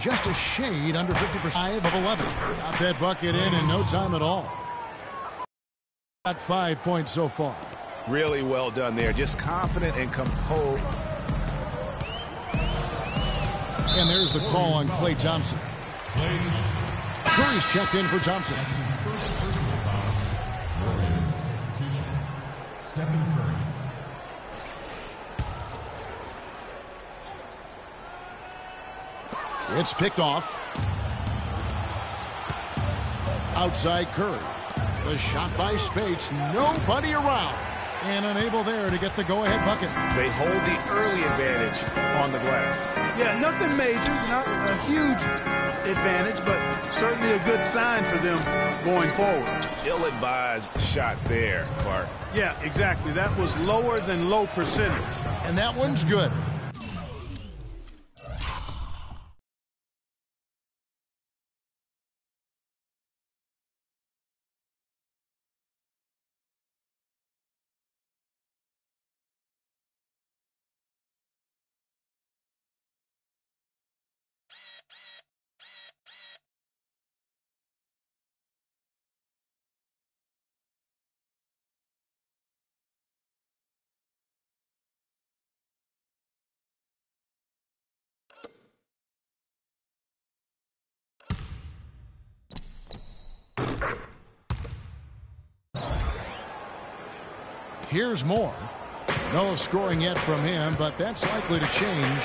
just a shade under 50%. 5 of 11. Got that bucket in no time at all. Got 5 points so far. Really well done there. Just confident and composed. And there's the call on Klay Thompson. Curry's checked in for Thompson. Stephen Curry. It's picked off. Outside Curry. The shot by Spates. Nobody around. And unable there to get the go-ahead bucket. They hold the early advantage on the glass. Yeah, nothing major, not a huge advantage, but certainly a good sign for them going forward. Ill-advised shot there, Clark. Yeah, exactly. That was lower than low percentage. And that one's good. Here's more. No scoring yet from him, but that's likely to change.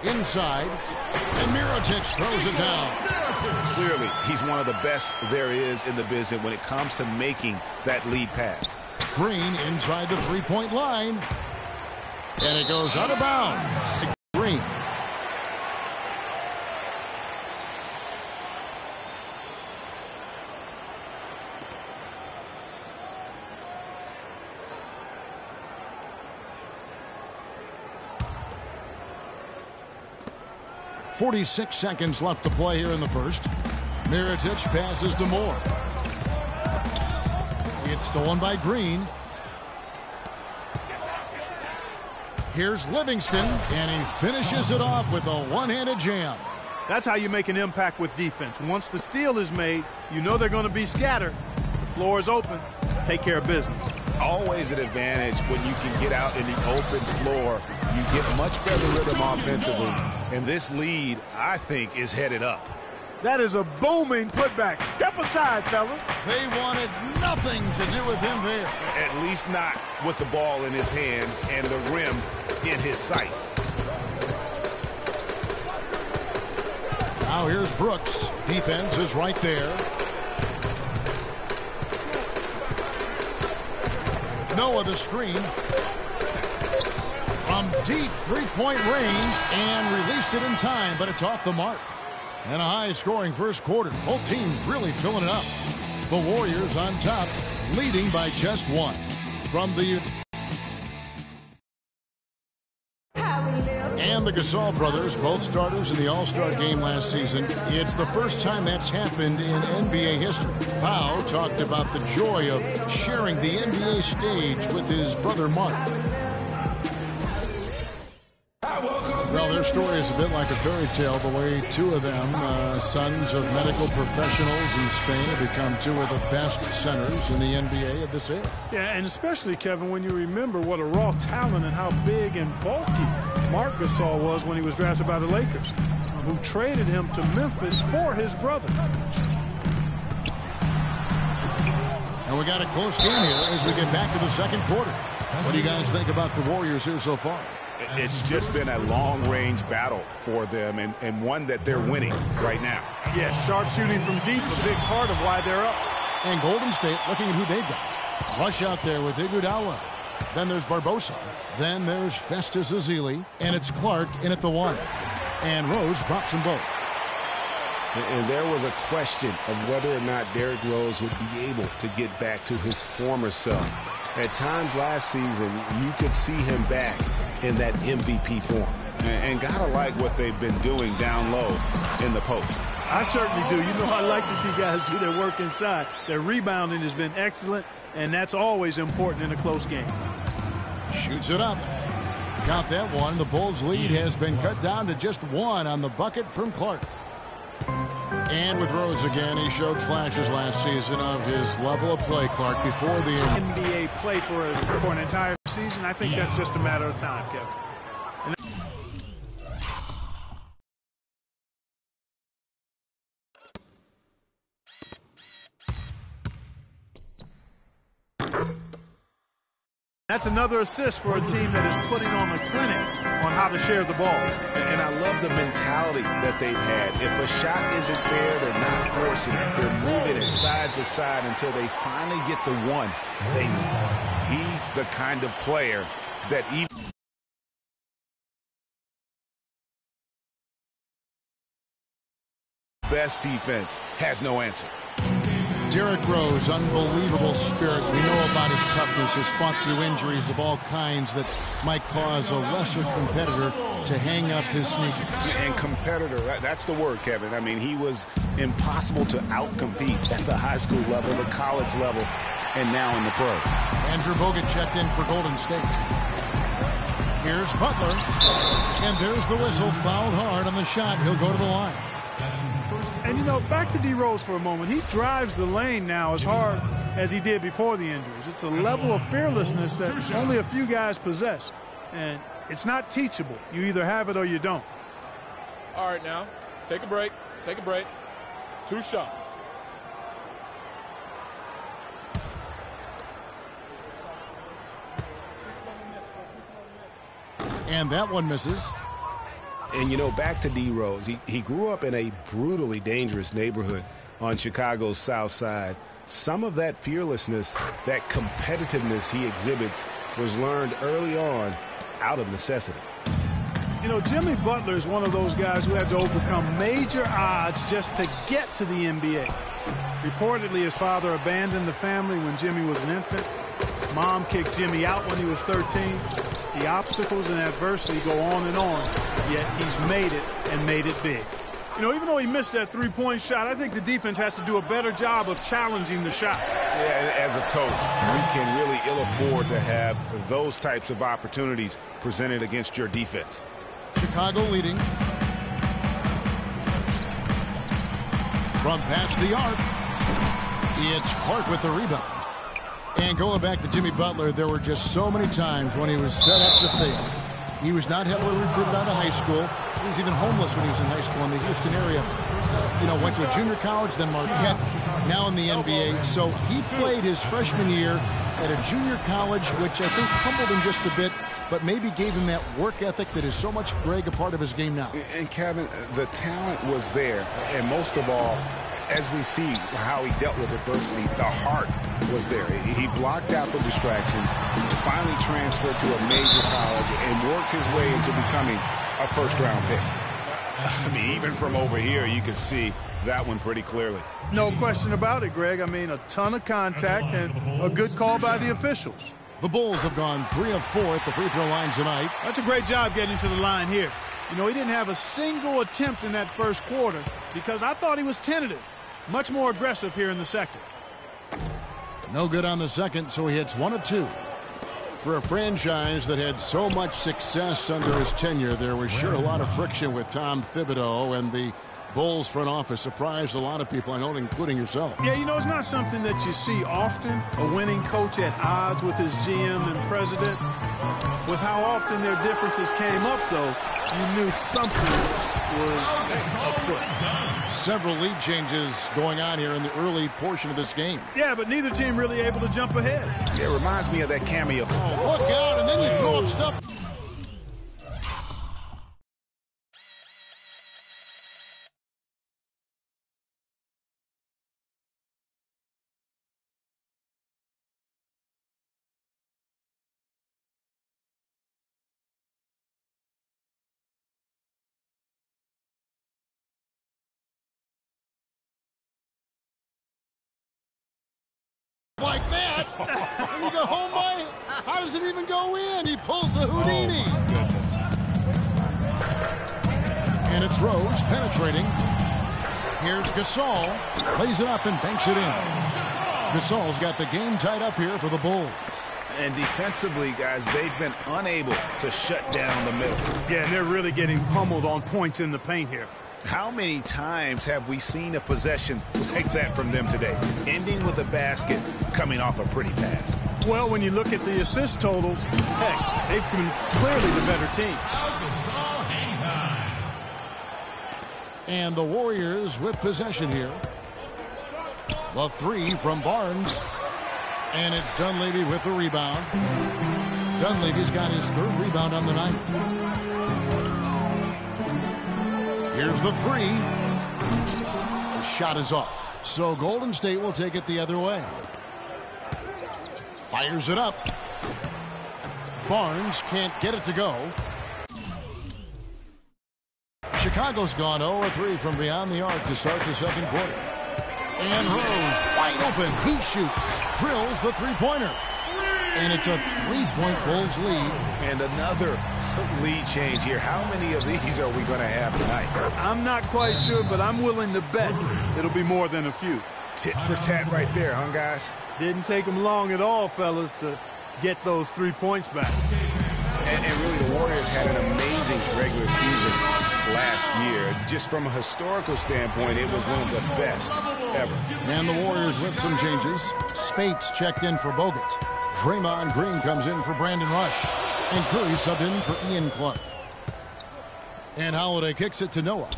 Inside, and Mirotic throws it down. Clearly, he's one of the best there is in the business when it comes to making that lead pass. Green inside the three-point line. And it goes out of bounds. Green. .46 seconds left to play here in the first. Mirotic passes to Moore. It's stolen by Green. Here's Livingston, and he finishes it off with a one-handed jam. That's how you make an impact with defense. Once the steal is made, you know they're going to be scattered. The floor is open. Take care of business. Always an advantage when you can get out in the open floor. You get much better rhythm offensively. And this lead, I think, is headed up. That is a booming putback. Step aside, fellas. They wanted nothing to do with him there. At least not with the ball in his hands and the rim in his sight. Now here's Brooks. Defense is right there. Noah the screen. From deep three-point range and released it in time, but it's off the mark. And a high-scoring first quarter. Both teams really filling it up. The Warriors on top, leading by just one. From the... And the Gasol brothers, both starters in the All-Star game last season. It's the first time that's happened in NBA history. Pau talked about the joy of sharing the NBA stage with his brother Mark. Well, their story is a bit like a fairy tale, the way two of them, sons of medical professionals in Spain, have become two of the best centers in the NBA of this era. Yeah, and especially, Kevin, when you remember what a raw talent and how big and bulky Marc Gasol was when he was drafted by the Lakers, who traded him to Memphis for his brother. And we got a close game here as we get back to the second quarter. What do you guys think about the Warriors here so far? It's just been a long-range battle for them and one that they're winning right now. Yeah, sharp shooting from deep, a big part of why they're up. And Golden State looking at who they've got. Rush out there with Iguodala. Then there's Barbosa. Then there's Festus Ezeli. And it's Clark in at the one. And Rose drops them both. And there was a question of whether or not Derrick Rose would be able to get back to his former self. At times last season, you could see him back in that MVP form. And gotta like what they've been doing down low in the post. I certainly do. You know, I like to see guys do their work inside. Their rebounding has been excellent, and that's always important in a close game. Shoots it up. Count that one. The Bulls' lead has been cut down to just one on the bucket from Clark. And with Rose again, he showed flashes last season of his level of play, Clark, before the NBA play for an entire season. I think that's just a matter of time, Kevin. That's another assist for a team that is putting on a clinic on how to share the ball. And I love the mentality that they've had. If a shot isn't there, they're not forcing it. They're moving it side to side until they finally get the one. He's the kind of player that even best defense has no answer. Derrick Rose, unbelievable spirit. We know about his toughness, his fought through injuries of all kinds that might cause a lesser competitor to hang up his sneakers. And competitor, that's the word, Kevin. I mean, he was impossible to outcompete at the high school level, the college level, and now in the pros. Andrew Bogut checked in for Golden State. Here's Butler, and there's the whistle. Fouled hard on the shot. He'll go to the line. And, you know, back to D. Rose for a moment. He drives the lane now as hard as he did before the injuries. It's a level of fearlessness that only a few guys possess. And it's not teachable. You either have it or you don't. All right, now, take a break. Take a break. 2 shots. And that one misses. And, you know, back to D. Rose, he grew up in a brutally dangerous neighborhood on Chicago's South Side. Some of that fearlessness, that competitiveness he exhibits was learned early on out of necessity. You know, Jimmy Butler is one of those guys who had to overcome major odds just to get to the NBA. Reportedly, his father abandoned the family when Jimmy was an infant. Mom kicked Jimmy out when he was 13. The obstacles and adversity go on, yet he's made it and made it big. You know, even though he missed that three-point shot, I think the defense has to do a better job of challenging the shot. Yeah, as a coach, we can really ill afford to have those types of opportunities presented against your defense. Chicago leading. From past the arc, it's Clark with the rebound. And going back to Jimmy Butler, there were just so many times when he was set up to fail. He was not heavily recruited out of high school. He was even homeless when he was in high school in the Houston area. Went to a junior college, then Marquette, now in the NBA. So he played his freshman year at a junior college, which I think humbled him just a bit, but maybe gave him that work ethic that is so much, Greg, a part of his game now. And Kevin, the talent was there, and most of all, as we see how he dealt with adversity, the heart was there. He blocked out the distractions, finally transferred to a major college, and worked his way into becoming a first-round pick. I mean, even from over here, you can see that one pretty clearly. No question about it, Greg. I mean, a ton of contact and a good call by the officials. The Bulls have gone 3 of 4 at the free throw line tonight. That's a great job getting to the line here. You know, he didn't have a single attempt in that first quarter because I thought he was tentative. Much more aggressive here in the second. No good on the second, so he hits 1 of 2. For a franchise that had so much success under his tenure, there was sure a lot of friction with Tom Thibodeau, and the Bulls front office surprised a lot of people, I know, including yourself. Yeah, you know, it's not something that you see often, a winning coach at odds with his GM and president. With how often their differences came up, though, you knew something was afoot. Several lead changes going on here in the early portion of this game. Yeah, but neither team really able to jump ahead. It reminds me of that cameo. Oh, look out, and then you throw up stuff. Like that, and you go, oh my, how does it even go in? He pulls a Houdini. Oh, goodness. And it's Rose penetrating. Here's Gasol, plays it up and banks it in. Gasol's got the game tied up here for the Bulls. And defensively, guys, they've been unable to shut down the middle. Yeah, and they're really getting pummeled on points in the paint here. How many times have we seen a possession like that from them today, ending with a basket coming off a pretty pass? Well, when you look at the assist totals, heck, they've been clearly the better team. And the Warriors with possession here. The three from Barnes. And it's Dunleavy with the rebound. Dunleavy's got his third rebound on the night. Here's the three. The shot is off. So Golden State will take it the other way. Fires it up. Barnes can't get it to go. Chicago's gone 0-3 from beyond the arc to start the second quarter. And Rose, wide open. He shoots, drills the three-pointer. And it's a three-point Bulls lead. And another lead change here. How many of these are we going to have tonight? I'm not quite sure, but I'm willing to bet it'll be more than a few. Tit for tat right there, huh, guys? Didn't take them long at all, fellas, to get those 3 points back. And really, the Warriors had an amazing regular season last year. Just from a historical standpoint, it was one of the best ever. And the Warriors with some changes. Spates checked in for Bogut. Draymond Green comes in for Brandon Rush. And Curry subbed in for Ian Clark. And Holiday kicks it to Noah.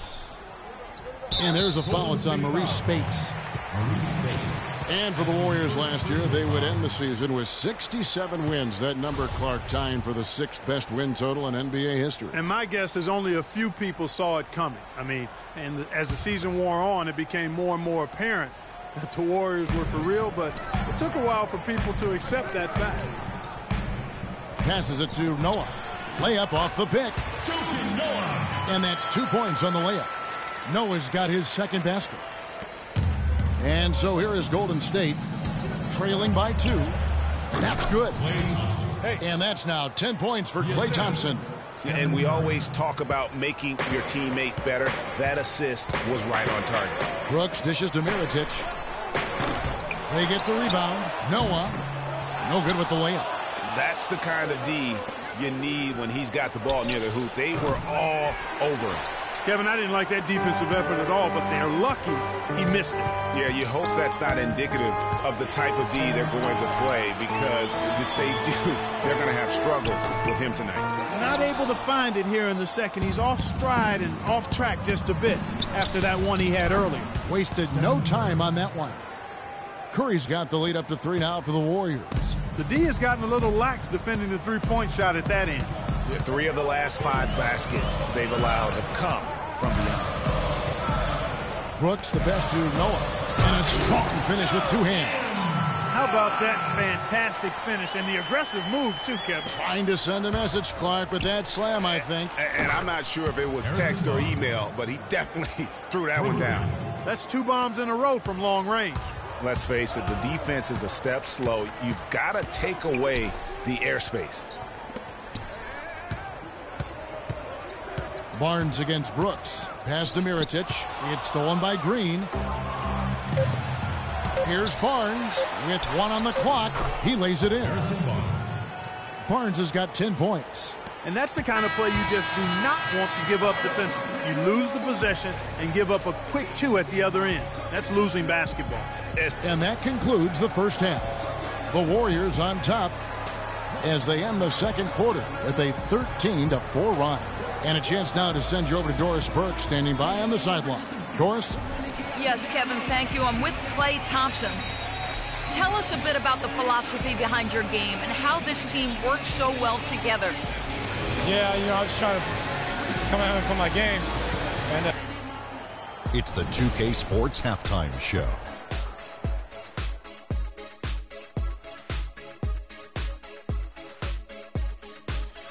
And there's a foul. It's on Maurice Spates. And for the Warriors last year, they would end the season with 67 wins. That number, Clark, tying for the 6th best win total in NBA history. And my guess is only a few people saw it coming. I mean, and as the season wore on, it became more and more apparent that the Warriors were for real, but it took a while for people to accept that fact. Passes it to Noah. Layup off the pick. And that's 2 points on the layup. Noah's got his second basket. And so here is Golden State trailing by 2. That's good. And that's now 10 points for Klay Thompson. And we always talk about making your teammate better. That assist was right on target. Brooks dishes to Mirotic. They get the rebound. Noah, no good with the layup. That's the kind of D you need when he's got the ball near the hoop. They were all over him. Kevin, I didn't like that defensive effort at all, but they're lucky he missed it. Yeah, you hope that's not indicative of the type of D they're going to play, because if they do, they're going to have struggles with him tonight. Not able to find it here in the second. He's off stride and off track just a bit after that one he had earlier. Wasted no time on that one. Curry's got the lead up to 3 now for the Warriors. The D has gotten a little lax defending the three-point shot at that end. 3 of the last 5 baskets they've allowed have come from beyond. Brooks, the best to Noah. And a strong finish with 2 hands. How about that fantastic finish and the aggressive move, too, Kevin? Trying to send a message, Clark, with that slam, I think. And I'm not sure if it was text or email, but he definitely threw that one down. That's 2 bombs in a row from long range. Let's face it, the defense is a step slow. You've got to take away the airspace. Barnes against Brooks. Pass to Mirotic. It's stolen by Green. Here's Barnes with 1 on the clock. He lays it in. Barnes has got 10 points. And that's the kind of play you just do not want to give up defensively. You lose the possession and give up a quick 2 at the other end. That's losing basketball. And that concludes the first half. The Warriors on top as they end the second quarter with a 13-4 run. And a chance now to send you over to Doris Burke, standing by on the sideline. Doris? Yes, Kevin, thank you. I'm with Klay Thompson. Tell us a bit about the philosophy behind your game and how this team works so well together. Yeah, I was trying to come out and play my game. And It's the 2K Sports Halftime Show.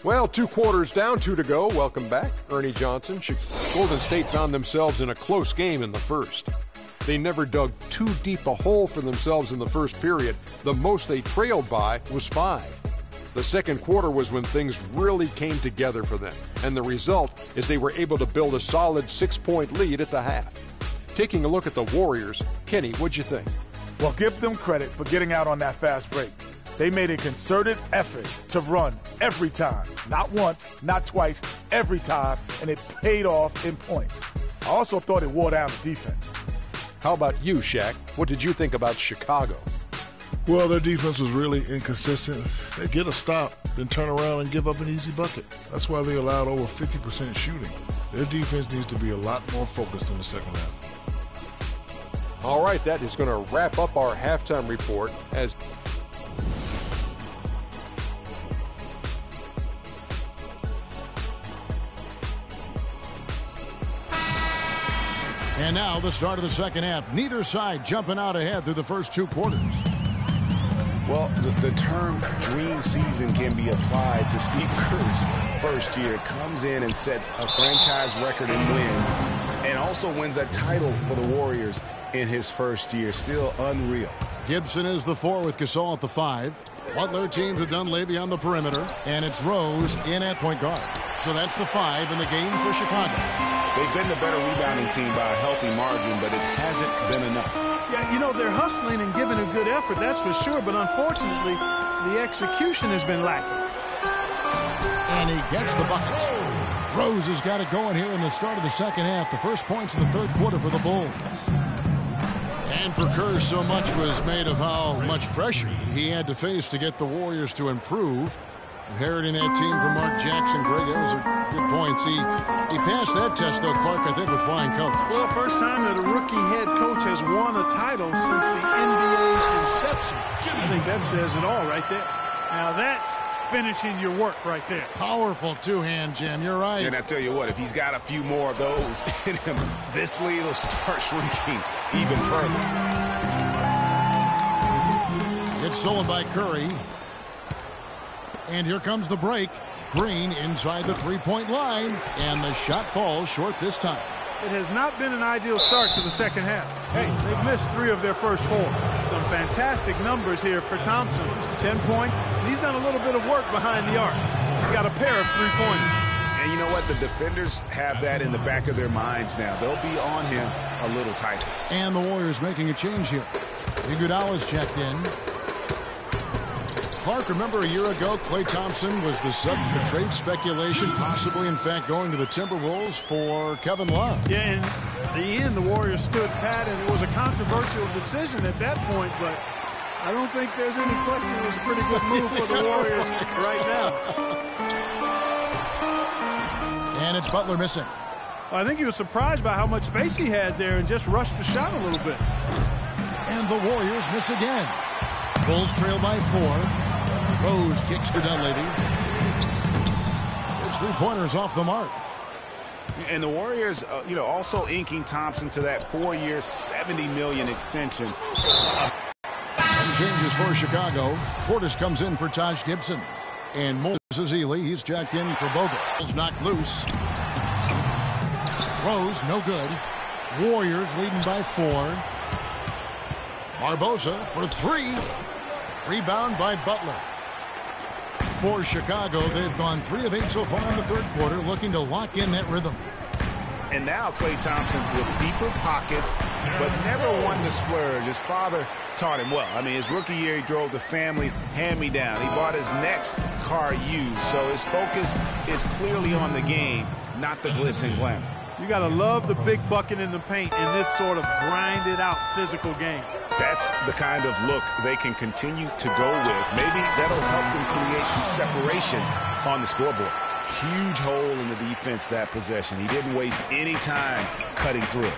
Well, 2 quarters down, 2 to go. Welcome back, Ernie Johnson. Golden State found themselves in a close game in the first. They never dug too deep a hole for themselves in the first period. The most they trailed by was 5. The second quarter was when things really came together for them, and the result is they were able to build a solid 6-point lead at the half. Taking a look at the Warriors, Kenny, what'd you think? Well, give them credit for getting out on that fast break. They made a concerted effort to run every time. Not once, not twice, every time, and it paid off in points. I also thought it wore down the defense. How about you, Shaq? What did you think about Chicago? Well, their defense was really inconsistent. They get a stop, then turn around and give up an easy bucket. That's why they allowed over 50% shooting. Their defense needs to be a lot more focused in the second half. All right, that is going to wrap up our halftime report as And now the start of the second half. Neither side jumping out ahead through the first 2 quarters. Well, the term dream season can be applied to Steve Kerr's first year. Comes in and sets a franchise record in wins and also wins a title for the Warriors in his first year. Still unreal. Gibson is the 4 with Gasol at the 5. Butler teams have done Levy on the perimeter, and it's Rose in at point guard. So that's the 5 in the game for Chicago. They've been the better rebounding team by a healthy margin, but it hasn't been enough. Yeah, you know, they're hustling and giving a good effort, that's for sure, but unfortunately, the execution has been lacking. And he gets the bucket. Rose has got it going here in the start of the second half. The first points in the third quarter for the Bulls. And for Kerr, so much was made of how much pressure he had to face to get the Warriors to improve. Inheriting that team from Mark Jackson. Greg, that was a good point. He passed that test, though, Clark, I think, with flying colors. Well, first time that a rookie head coach has won a title since the NBA's inception. I think that says it all right there. Now that's finishing your work right there. Powerful two-hand jam. You're right. And I tell you what, if he's got a few more of those in him, this lead will start shrinking even further. It's stolen by Curry. And here comes the break. Green inside the three-point line. And the shot falls short this time. It has not been an ideal start to the second half. Hey, they've missed 3 of their first 4. Some fantastic numbers here for Thompson. 10 points. He's done a little bit of work behind the arc. He's got a pair of 3-pointers. And you know what? The defenders have that in the back of their minds now. They'll be on him a little tighter. And the Warriors making a change here. Iguodala's checked in. Clark, remember a year ago, Klay Thompson was the subject of trade speculation, possibly, in fact, going to the Timberwolves for Kevin Love. Yeah, in the end, the Warriors stood pat, and it was a controversial decision at that point, but I don't think there's any question it was a pretty good move for the Warriors right now. And it's Butler missing. I think he was surprised by how much space he had there and just rushed the shot a little bit. And the Warriors miss again. Bulls trail by 4. Rose kicks to Dunleavy. His 3-pointers off the mark. And the Warriors, also inking Thompson to that 4-year, $70 million extension. And changes for Chicago. Portis comes in for Taj Gibson. And Moses Ely, he's jacked in for Bogut. Ball's knocked loose. Rose, no good. Warriors leading by 4. Barbosa for 3. Rebound by Butler. For Chicago, they've gone 3 of 8 so far in the third quarter, looking to lock in that rhythm. And now Klay Thompson with deeper pockets, but never one to splurge. His father taught him well. I mean, his rookie year, he drove the family hand-me-down. He bought his next car used, so his focus is clearly on the game, not the glitz and glamour. You got to love the big bucket in the paint in this sort of grinded-out physical game. That's the kind of look they can continue to go with. Maybe that'll help them create some separation on the scoreboard. Huge hole in the defense that possession. He didn't waste any time cutting through it.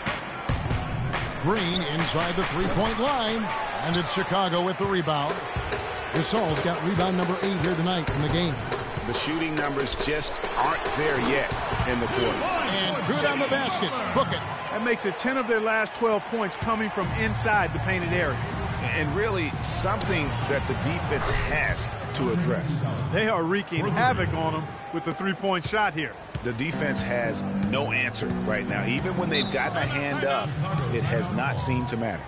Green inside the three-point line. And it's Chicago with the rebound. Gasol's got rebound number 8 here tonight in the game. The shooting numbers just aren't there yet in the quarter. And good on the basket. Book it. That makes it 10 of their last 12 points coming from inside the painted area. And really something that the defense has to address. They are wreaking havoc on them with the three-point shot here. The defense has no answer right now. Even when they've gotten a hand up, it has not seemed to matter.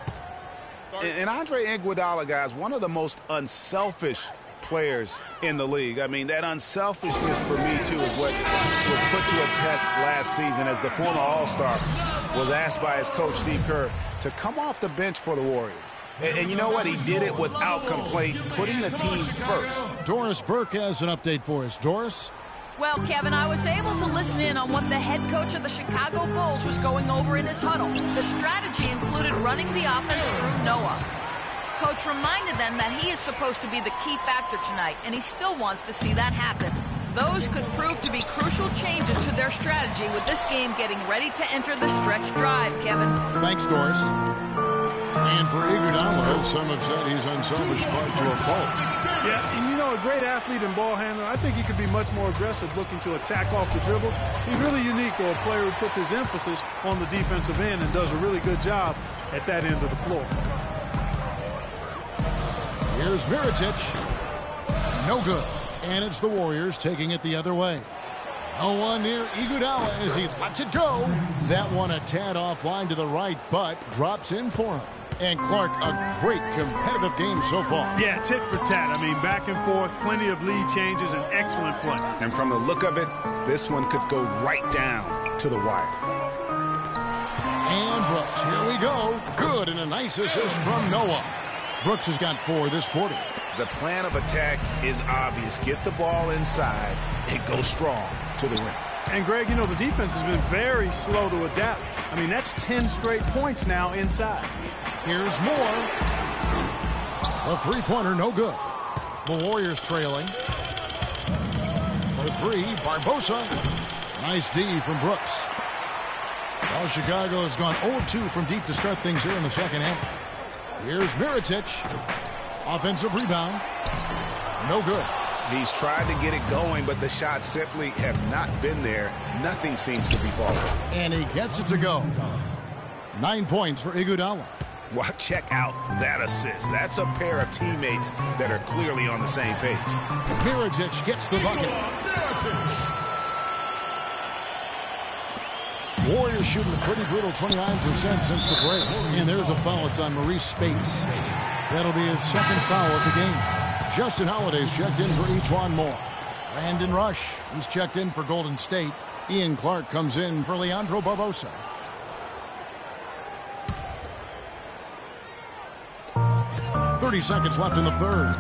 And Andre Iguodala, guys, one of the most unselfish players in the league. I mean, that unselfishness for me, too, is what was put to a test last season as the former All-Star was asked by his coach, Steve Kerr, to come off the bench for the Warriors. And you know what? He did it without complaint, putting the team first. Doris Burke has an update for us. Doris? Well, Kevin, I was able to listen in on what the head coach of the Chicago Bulls was going over in his huddle. The strategy included running the offense through Noah. Coach reminded them that he is supposed to be the key factor tonight, and he still wants to see that happen. Those could prove to be crucial changes to their strategy with this game getting ready to enter the stretch drive, Kevin. Thanks, Doris. And for Iguodala, some have said he's unselfish quite to a fault. Yeah, and you know, a great athlete and ball handler, I think he could be much more aggressive looking to attack off the dribble. He's really unique, though, a player who puts his emphasis on the defensive end and does a really good job at that end of the floor. Here's Mirotic. No good. And it's the Warriors taking it the other way. No one near Iguodala as he lets it go. That one a tad offline to the right, but drops in for him. And Clark, a great competitive game so far. Yeah, tit for tat. I mean, back and forth, plenty of lead changes, and excellent play. And from the look of it, this one could go right down to the wire. And Brooks, here we go. Good, and a nice assist from Noah. Brooks has got 4 this quarter. The plan of attack is obvious. Get the ball inside and go strong to the rim. And, Greg, you know, the defense has been very slow to adapt. I mean, that's 10 straight points now inside. Here's more. A three-pointer, no good. The Warriors trailing. For 3, Barbosa. Nice D from Brooks. Well, Chicago has gone 0-2 from deep to start things here in the second half. Here's Mirotic. Offensive rebound. No good. He's tried to get it going, but the shots simply have not been there. Nothing seems to be falling. And he gets it to go. 9 points for Iguodala. Well, check out that assist. That's a pair of teammates that are clearly on the same page. Mirotic gets the bucket. Warriors shooting a pretty brutal 29% since the break. And there's a foul. It's on Maurice Spates. That'll be his second foul of the game. Justin Holiday's checked in for E'Twaun Moore. Brandon Rush, he's checked in for Golden State. Ian Clark comes in for Leandro Barbosa. .30 seconds left in the third.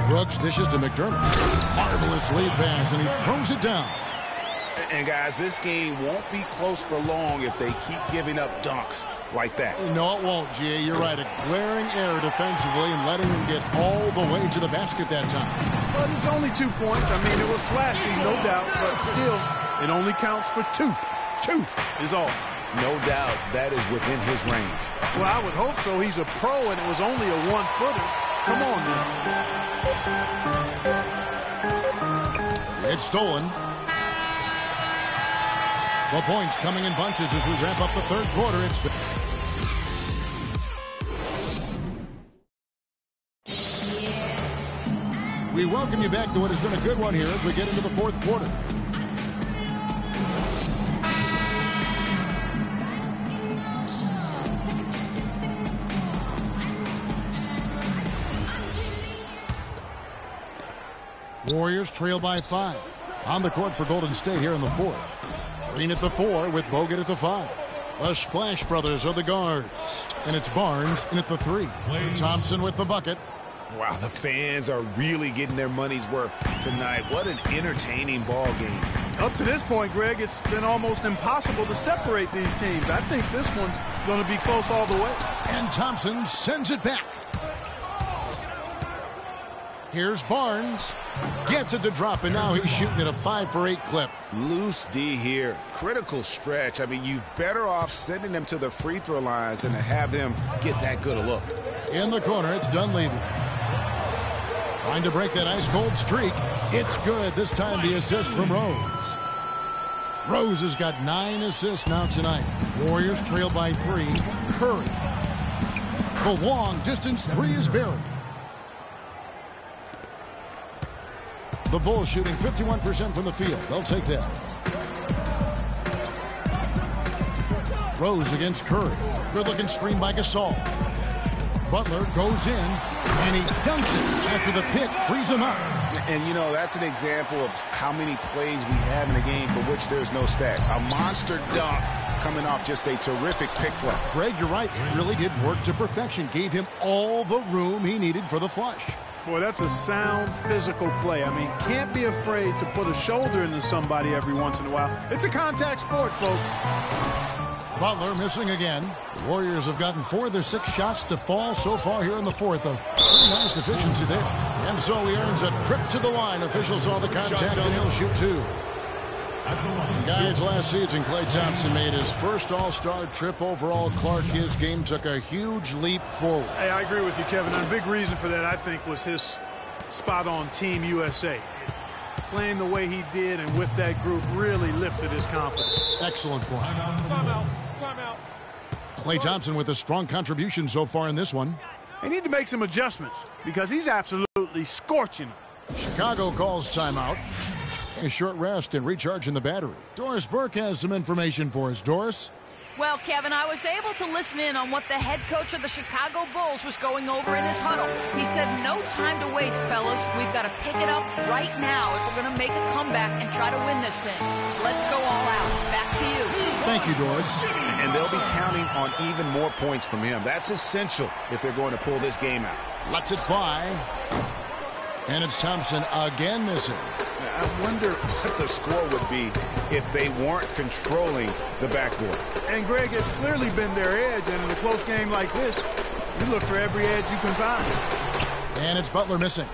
Brooks dishes to McDermott. Marvelous lead pass, and he throws it down. And, guys, this game won't be close for long if they keep giving up dunks like that. No, it won't, G.A. You're right. A glaring error defensively and letting them get all the way to the basket that time. But it's only 2 points. I mean, it was flashy, no doubt, but still, it only counts for 2. 2 is all. No doubt that is within his range. Well, I would hope so. He's a pro, and it was only a 1-footer. Come on, man. It's stolen. The points coming in bunches as we wrap up the third quarter. We welcome you back to what has been a good one here as we get into the fourth quarter. Warriors trail by 5. On the court for Golden State here in the fourth. Green at the 4 with Bogut at the 5. The Splash Brothers are the guards. And it's Barnes in at the 3. Thompson with the bucket. Wow, the fans are really getting their money's worth tonight. What an entertaining ball game. Up to this point, Greg, it's been almost impossible to separate these teams. I think this one's going to be close all the way. And Thompson sends it back. Here's Barnes. Gets it to drop, and now he's shooting at a 5-for-8 clip. Loose D here. Critical stretch. I mean, you're better off sending them to the free throw lines than to have them get that good a look. In the corner, it's Dunleavy. Trying to break that ice-cold streak. It's good. This time the assist from Rose. Rose has got 9 assists now tonight. Warriors trail by 3. Curry. The long-distance 3 is buried. The Bulls shooting 51% from the field. They'll take that. Rose against Curry. Good-looking screen by Gasol. Butler goes in, and he dunks it after the pick frees him up. And, you know, that's an example of how many plays we have in a game for which there's no stat. A monster dunk coming off just a terrific pick play. Greg, you're right. It really did work to perfection. Gave him all the room he needed for the flush. Boy, that's a sound physical play. I mean, can't be afraid to put a shoulder into somebody every once in a while. It's a contact sport, folks. Butler missing again. The Warriors have gotten 4 of their 6 shots to fall so far here in the fourth. A pretty nice efficiency there. And so he earns a trip to the line. Officials saw the contact, and he'll shoot 2. Guys, last season, Klay Thompson made his first All-Star trip overall. Clark, his game took a huge leap forward. Hey, I agree with you, Kevin. And a big reason for that, I think, was his spot on Team USA. Playing the way he did and with that group really lifted his confidence. Excellent point. Timeout. Timeout. Klay Thompson with a strong contribution so far in this one. They need to make some adjustments because he's absolutely scorching them. Chicago calls timeout. A short rest and recharging the battery. Doris Burke has some information for us. Doris? Well, Kevin, I was able to listen in on what the head coach of the Chicago Bulls was going over in his huddle. He said, no time to waste, fellas. We've got to pick it up right now if we're going to make a comeback and try to win this thing. Let's go all out. Back to you. Thank you, Doris. And they'll be counting on even more points from him. That's essential if they're going to pull this game out. Lets it fly. And it's Thompson again missing. I wonder what the score would be if they weren't controlling the backboard. And, Greg, it's clearly been their edge, and in a close game like this, you look for every edge you can find. And it's Butler missing.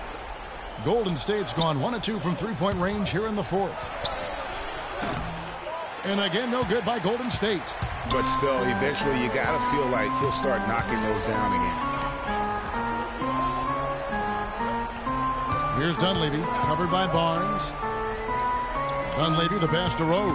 Golden State's gone 1 of 2 from three-point range here in the fourth. And again, no good by Golden State. But still, eventually you got to feel like he'll start knocking those down again. Here's Dunleavy, covered by Barnes. Dunleavy, the pass to Rose.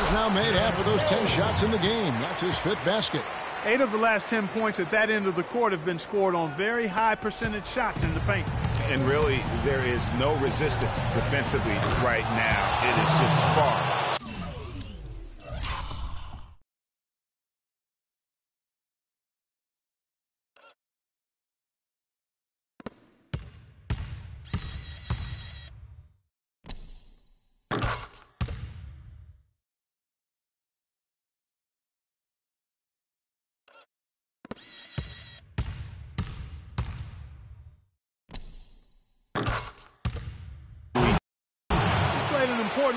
He's now made half of those 10 shots in the game. That's his 5th basket. 8 of the last 10 points at that end of the court have been scored on very high percentage shots in the paint. And really, there is no resistance defensively right now. It is just far.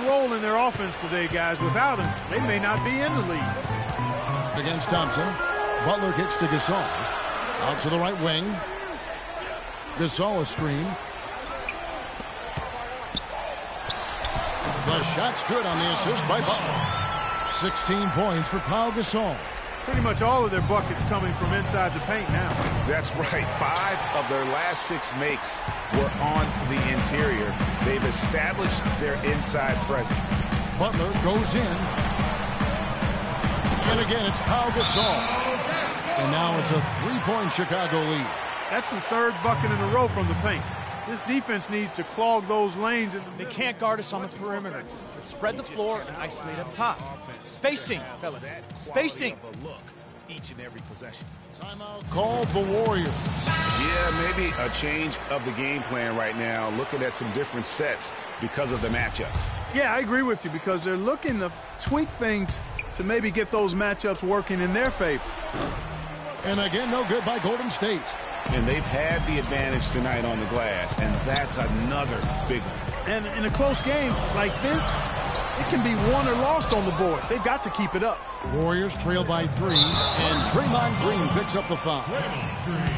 Role in their offense today, guys. Without him, they may not be in the league. Against Thompson, Butler kicks to Gasol. Out to the right wing. Gasol a screen. The shot's good on the assist by Butler. 16 points for Pau Gasol. Pretty much all of their buckets coming from inside the paint now. That's right. 5 of their last 6 makes were on the interior. They've established their inside presence. Butler goes in. And again, it's Pau Gasol. And now it's a 3-point Chicago lead. That's the 3rd bucket in a row from the paint. This defense needs to clog those lanes. They can't guard us on the perimeter. But spread the floor and isolate up top. Spacing, fellas. Spacing. Each and every possession. Timeout called the Warriors. Yeah, maybe a change of the game plan right now, looking at some different sets because of the matchups. Yeah, I agree with you because they're looking to tweak things to maybe get those matchups working in their favor. And again, no good by Golden State. And they've had the advantage tonight on the glass, and that's another big one. And in a close game like this, it can be won or lost on the boards. They've got to keep it up. Warriors trail by 3, and Draymond Green picks up the foul.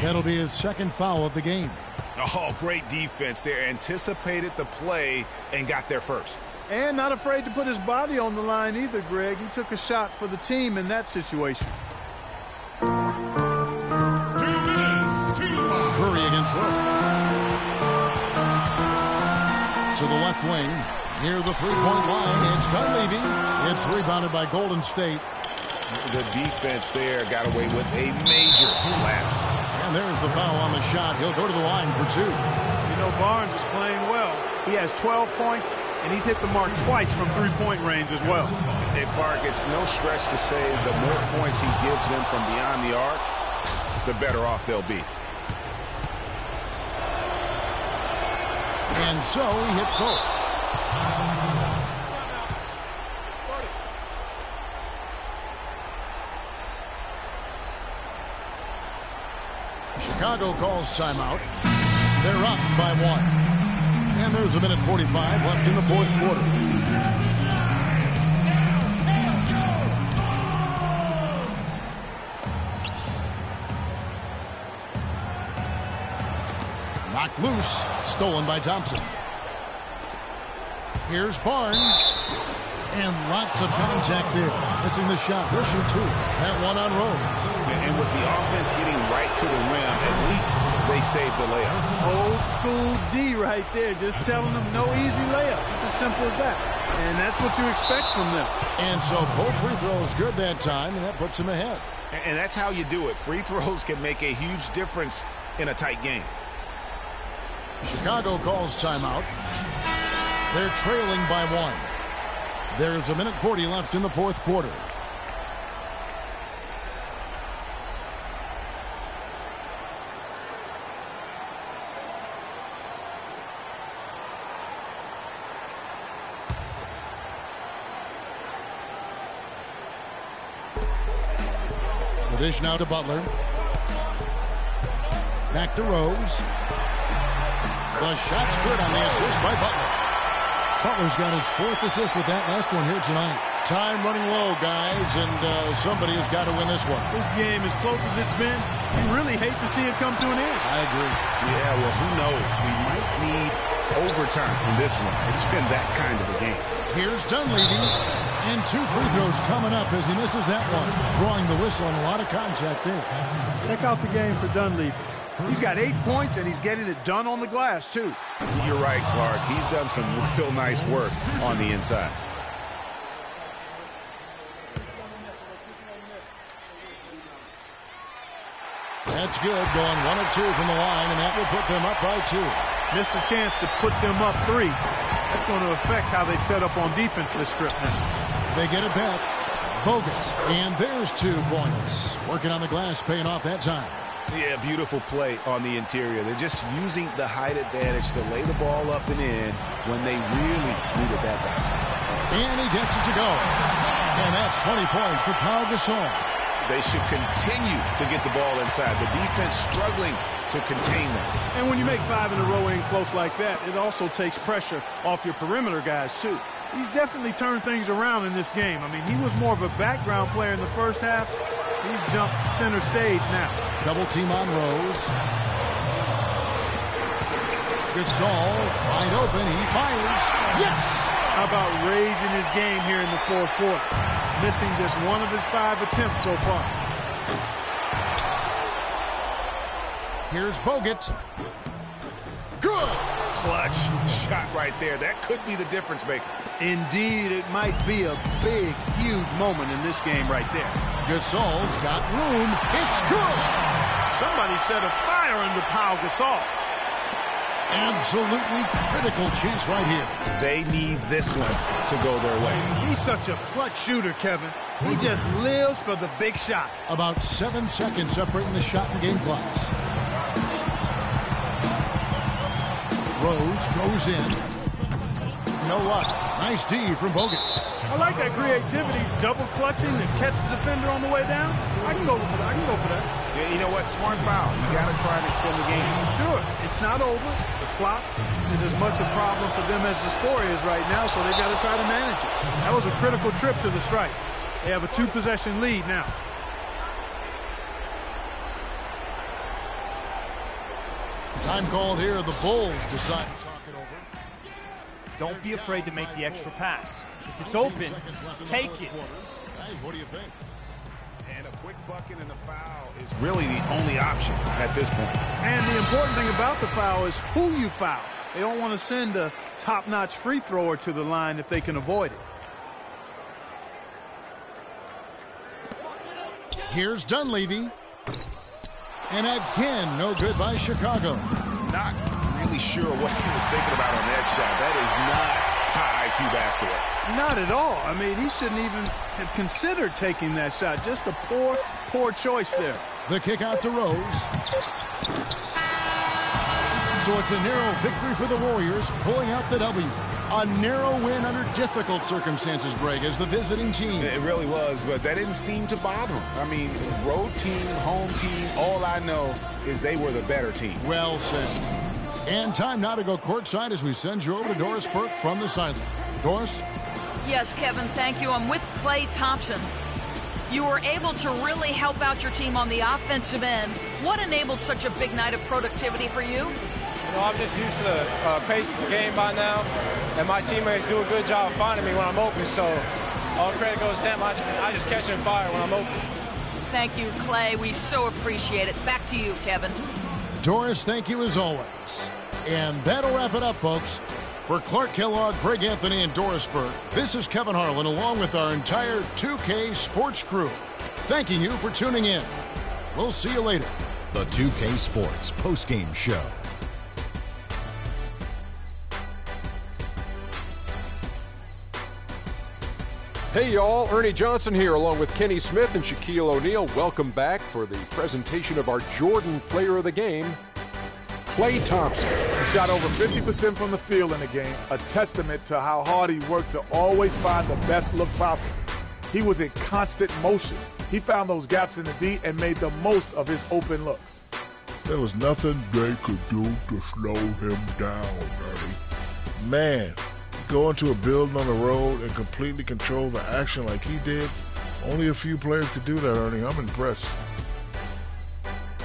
That'll be his 2nd foul of the game. Oh, great defense there. Anticipated the play and got there first. And not afraid to put his body on the line either, Greg. He took a shot for the team in that situation. 2 minutes. Curry against Rose. To the left wing. Near the 3-point line, it's Dunleavy. It's rebounded by Golden State. The defense there got away with a major lapse. And there's the foul on the shot. He'll go to the line for 2. You know, Barnes is playing well. He has 12 points, and he's hit the mark twice from 3-point range as well. Hey, Clark, it's no stretch to say the more points he gives them from beyond the arc, the better off they'll be. And so he hits both. Chicago calls timeout. They're up by 1. And there's a minute 45 left in the fourth quarter. Knocked loose. Stolen by Thompson. Here's Barnes. And lots of contact there. Missing the shot. They'll shoot 2. That one on Rose. And with the offense getting right to the rim, at least they saved the layups. Old school D right there. Just telling them no easy layups. It's as simple as that. And that's what you expect from them. And so both free throws good that time, and that puts them ahead. And that's how you do it. Free throws can make a huge difference in a tight game. Chicago calls timeout. They're trailing by 1. There's a minute 40 left in the fourth quarter. The dish now to Butler. Back to Rose. The shot's good on the assist by Butler. Butler's got his 4th assist with that last one here tonight. Time running low, guys, and somebody has got to win this one. This game, as close as it's been, you really hate to see it come to an end. I agree. Yeah, well, who knows? We might need overtime in this one. It's been that kind of a game. Here's Dunleavy, and 2 free throws coming up as he misses that one. Drawing the whistle and a lot of contact there. Check out the game for Dunleavy. He's got 8 points, and he's getting it done on the glass, too. You're right, Clark. He's done some real nice work on the inside. That's good. Going 1 of 2 from the line, and that will put them up by 2. Missed a chance to put them up 3. That's going to affect how they set up on defense this trip now. They get it back. Bogut. And there's 2 points. Working on the glass, paying off that time. Yeah, beautiful play on the interior. They're just using the height advantage to lay the ball up and in when they really needed that basket. And he gets it to go. And that's 20 points for Pau Gasol. They should continue to get the ball inside. The defense struggling to contain them. And when you make 5 in a row in close like that, it also takes pressure off your perimeter guys, too. He's definitely turned things around in this game. I mean, he was more of a background player in the first half. He's jumped center stage now. Double team on Rose. Gasol wide open. He fires. Yes! How about raising his game here in the fourth quarter? Missing just 1 of his 5 attempts so far. Here's Bogut. Good! Clutch shot right there. That could be the difference maker. Indeed, it might be a big, huge moment in this game right there. Gasol's got room. It's good! Somebody set a fire under Pau Gasol. Absolutely critical chance right here. They need this one to go their way. He's such a clutch shooter, Kevin. He just lives for the big shot. About 7 seconds separating the shot and game clocks. Rose goes in. No luck. Nice D from Bogut. I like that creativity, double clutching and catch the defender on the way down. I can go for that. Yeah, you know what? Smart foul. You got to try and extend the game. Do it. It's not over. The clock is as much a problem for them as the score is right now, so they got to try to manage it. That was a critical trip to the strike. They have a 2-possession lead now. Time called here. The Bulls decide to talk it over. Don't be afraid to make the extra pass. If it's open, take it. Guys, what do you think? And a quick bucket and a foul is really the only option at this point. And the important thing about the foul is who you foul. They don't want to send a top-notch free thrower to the line if they can avoid it. Here's Dunleavy. And again, no good by Chicago. Not really sure what he was thinking about on that shot. That is not high IQ basketball. Not at all. I mean, he shouldn't even have considered taking that shot. Just a poor choice there. The kick out to Rose. So it's a narrow victory for the Warriors, pulling out the W. A narrow win under difficult circumstances, Greg, as the visiting team. It really was, but that didn't seem to bother them. I mean, road team, home team, all I know is they were the better team. Well said. And time now to go courtside as we send you over to Doris Burke from the sideline. Doris? Yes, Kevin, thank you. I'm with Klay Thompson. You were able to really help out your team on the offensive end. What enabled such a big night of productivity for you? I'm just used to the pace of the game by now, and my teammates do a good job of finding me when I'm open, so all credit goes to them. I just catch them fire when I'm open. Thank you, Klay. We so appreciate it. Back to you, Kevin. Doris, thank you as always. And that'll wrap it up, folks. For Clark Kellogg, Greg Anthony, and Doris Burke, this is Kevin Harlan along with our entire 2K Sports crew, thanking you for tuning in. We'll see you later. The 2K Sports postgame show. Hey y'all, Ernie Johnson here along with Kenny Smith and Shaquille O'Neal. Welcome back for the presentation of our Jordan Player of the Game, Klay Thompson. He shot over 50% from the field in the game, a testament to how hard he worked to always find the best look possible. He was in constant motion. He found those gaps in the D and made the most of his open looks. There was nothing they could do to slow him down, Ernie. Man, go into a building on the road and completely control the action like he did. Only a few players could do that, Ernie. I'm impressed.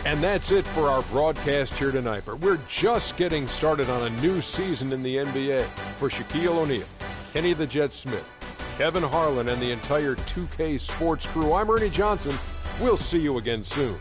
And that's it for our broadcast here tonight. But we're just getting started on a new season in the NBA. For Shaquille O'Neal, Kenny the Jet Smith, Kevin Harlan, and the entire 2K Sports crew, I'm Ernie Johnson. We'll see you again soon.